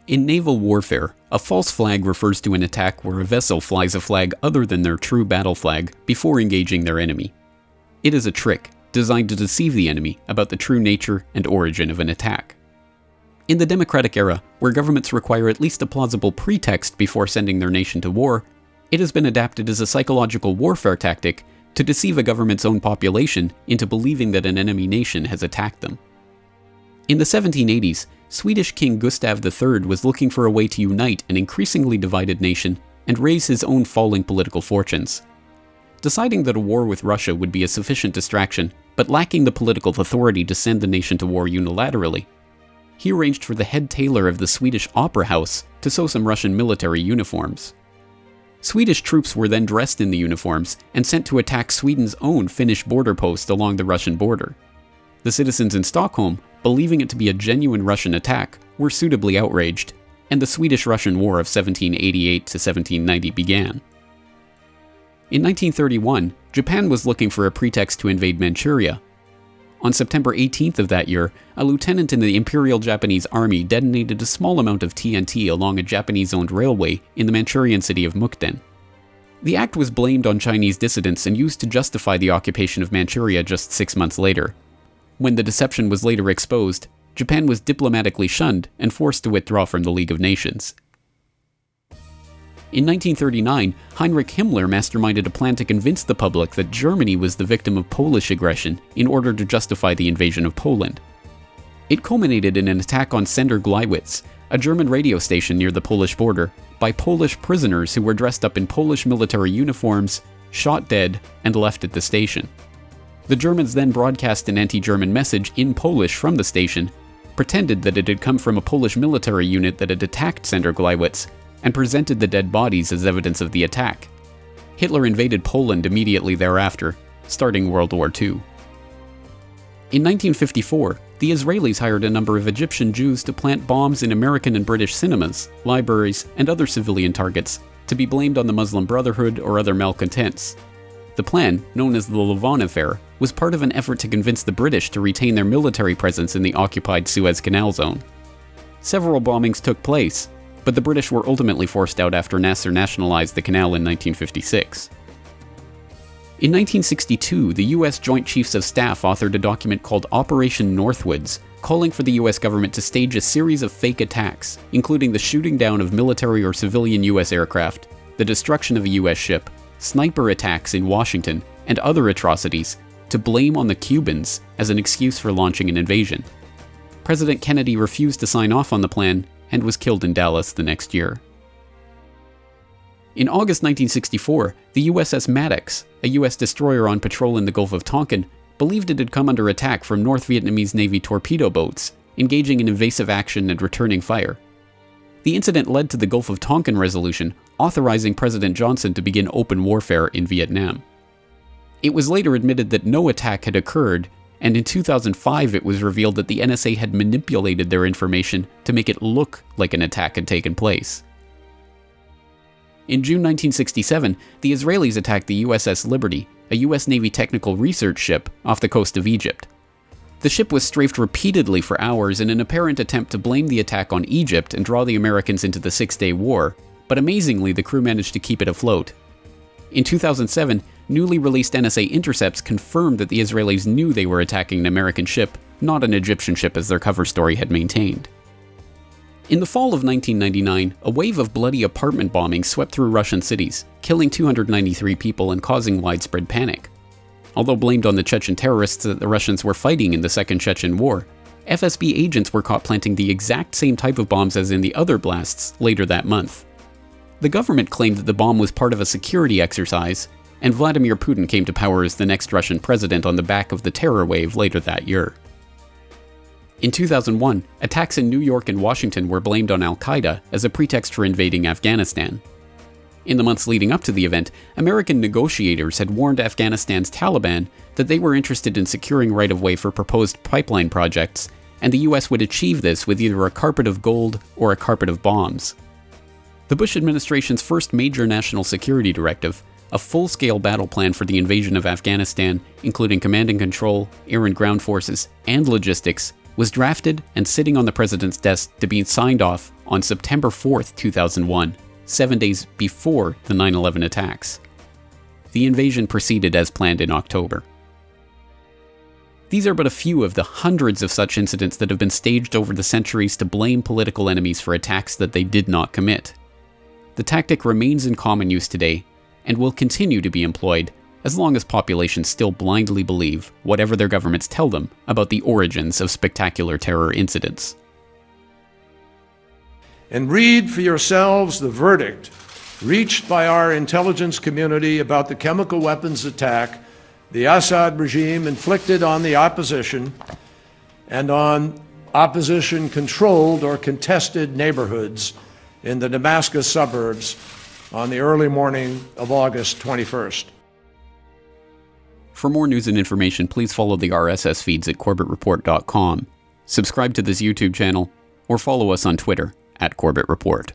In naval warfare, a false flag refers to an attack where a vessel flies a flag other than their true battle flag before engaging their enemy. It is a trick designed to deceive the enemy about the true nature and origin of an attack. In the democratic era, where governments require at least a plausible pretext before sending their nation to war, it has been adapted as a psychological warfare tactic to deceive a government's own population into believing that an enemy nation has attacked them. In the 1780s, Swedish King Gustav III was looking for a way to unite an increasingly divided nation and raise his own falling political fortunes. Deciding that a war with Russia would be a sufficient distraction, but lacking the political authority to send the nation to war unilaterally, he arranged for the head tailor of the Swedish Opera House to sew some Russian military uniforms. Swedish troops were then dressed in the uniforms and sent to attack Sweden's own Finnish border post along the Russian border. The citizens in Stockholm, believing it to be a genuine Russian attack, were suitably outraged, and the Swedish-Russian War of 1788 to 1790 began. In 1931, Japan was looking for a pretext to invade Manchuria. On September 18th of that year, a lieutenant in the Imperial Japanese Army detonated a small amount of TNT along a Japanese-owned railway in the Manchurian city of Mukden. The act was blamed on Chinese dissidents and used to justify the occupation of Manchuria just 6 months later. When the deception was later exposed, Japan was diplomatically shunned and forced to withdraw from the League of Nations. In 1939, Heinrich Himmler masterminded a plan to convince the public that Germany was the victim of Polish aggression in order to justify the invasion of Poland. It culminated in an attack on Sender Gleiwitz, a German radio station near the Polish border, by Polish prisoners who were dressed up in Polish military uniforms, shot dead, and left at the station. The Germans then broadcast an anti-German message in Polish from the station, pretended that it had come from a Polish military unit that had attacked Sender Gleiwitz, and presented the dead bodies as evidence of the attack. Hitler invaded Poland immediately thereafter, starting World War II. In 1954, the Israelis hired a number of Egyptian Jews to plant bombs in American and British cinemas, libraries, and other civilian targets, to be blamed on the Muslim Brotherhood or other malcontents. The plan, known as the Lavon Affair, was part of an effort to convince the British to retain their military presence in the occupied Suez Canal zone. Several bombings took place, but the British were ultimately forced out after Nasser nationalized the canal in 1956. In 1962, the U.S. Joint Chiefs of Staff authored a document called Operation Northwoods, calling for the U.S. government to stage a series of fake attacks, including the shooting down of military or civilian U.S. aircraft, the destruction of a U.S. ship, sniper attacks in Washington, and other atrocities, to blame on the Cubans as an excuse for launching an invasion. President Kennedy refused to sign off on the plan and was killed in Dallas the next year. In August 1964, the USS Maddox, a U.S. destroyer on patrol in the Gulf of Tonkin, believed it had come under attack from North Vietnamese Navy torpedo boats, engaging in evasive action and returning fire. The incident led to the Gulf of Tonkin Resolution, authorizing President Johnson to begin open warfare in Vietnam. It was later admitted that no attack had occurred, and in 2005 it was revealed that the NSA had manipulated their information to make it look like an attack had taken place. In June 1967, the Israelis attacked the USS Liberty, a U.S. Navy technical research ship off the coast of Egypt. The ship was strafed repeatedly for hours in an apparent attempt to blame the attack on Egypt and draw the Americans into the Six-Day War, but amazingly the crew managed to keep it afloat. In 2007, newly released NSA intercepts confirmed that the Israelis knew they were attacking an American ship, not an Egyptian ship as their cover story had maintained. In the fall of 1999, a wave of bloody apartment bombings swept through Russian cities, killing 293 people and causing widespread panic. Although blamed on the Chechen terrorists that the Russians were fighting in the Second Chechen War, FSB agents were caught planting the exact same type of bombs as in the other blasts later that month. The government claimed that the bomb was part of a security exercise, and Vladimir Putin came to power as the next Russian president on the back of the terror wave later that year. In 2001, attacks in New York and Washington were blamed on Al-Qaeda as a pretext for invading Afghanistan. In the months leading up to the event, American negotiators had warned Afghanistan's Taliban that they were interested in securing right-of-way for proposed pipeline projects, and the US would achieve this with either a carpet of gold or a carpet of bombs. The Bush administration's first major national security directive, a full-scale battle plan for the invasion of Afghanistan, including command and control, air and ground forces, and logistics, was drafted and sitting on the president's desk to be signed off on September 4th, 2001, 7 days before the 9/11 attacks. The invasion proceeded as planned in October. These are but a few of the hundreds of such incidents that have been staged over the centuries to blame political enemies for attacks that they did not commit. The tactic remains in common use today and will continue to be employed as long as populations still blindly believe whatever their governments tell them about the origins of spectacular terror incidents. And read for yourselves the verdict reached by our intelligence community about the chemical weapons attack the Assad regime inflicted on the opposition and on opposition-controlled or contested neighborhoods in the Damascus suburbs on the early morning of August 21st. For more news and information, please follow the RSS feeds at CorbettReport.com, subscribe to this YouTube channel, or follow us on Twitter @CorbettReport.